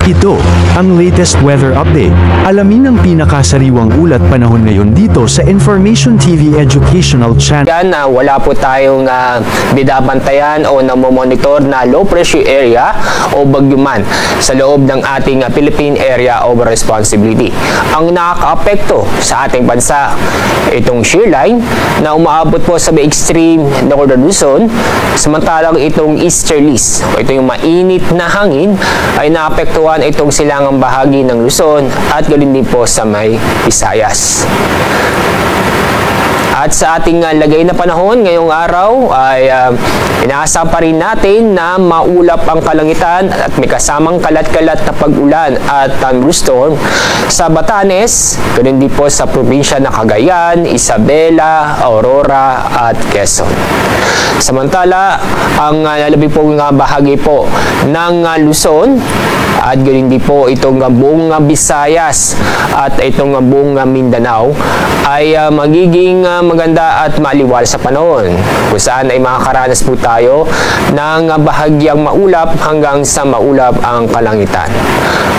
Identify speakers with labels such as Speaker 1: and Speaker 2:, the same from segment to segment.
Speaker 1: Ito, ang latest weather update. Alamin ang pinakasariwang ulat panahon ngayon dito sa Information TV Educational Channel.
Speaker 2: Yan na wala po tayong binabantayan o namomonitor na low pressure area o bagyuman sa loob ng ating Philippine Area of Responsibility. Ang nakakaapekto sa ating bansa, itong shear line na umaabot po sa may extreme northern Luzon, samantalang itong easterlies o ito yung mainit na hangin ay naapektuhan itong silangang bahagi ng Luzon at galing din po sa may Visayas. At sa ating lagay na panahon ngayong araw ay inaasahan pa rin natin na maulap ang kalangitan at may kasamang kalat-kalat na pag-ulan at thunderstorm sa Batanes, ganun din po sa probinsya ng Cagayan, Isabela, Aurora at Quezon. Samantala, ang lalabi pong bahagi po ng Luzon at ganun din po itong buong Visayas at itong buong Mindanao ay magiging maganda at maliwal sa panahon, kung saan ay makakaranas po tayo ng bahagyang maulap hanggang sa maulap ang kalangitan.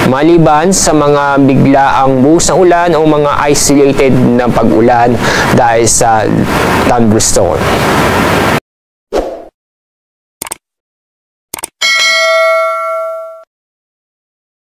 Speaker 2: Maliban sa mga biglaang buhos ng ulan o mga isolated na pag-ulan dahil sa thunderstorm.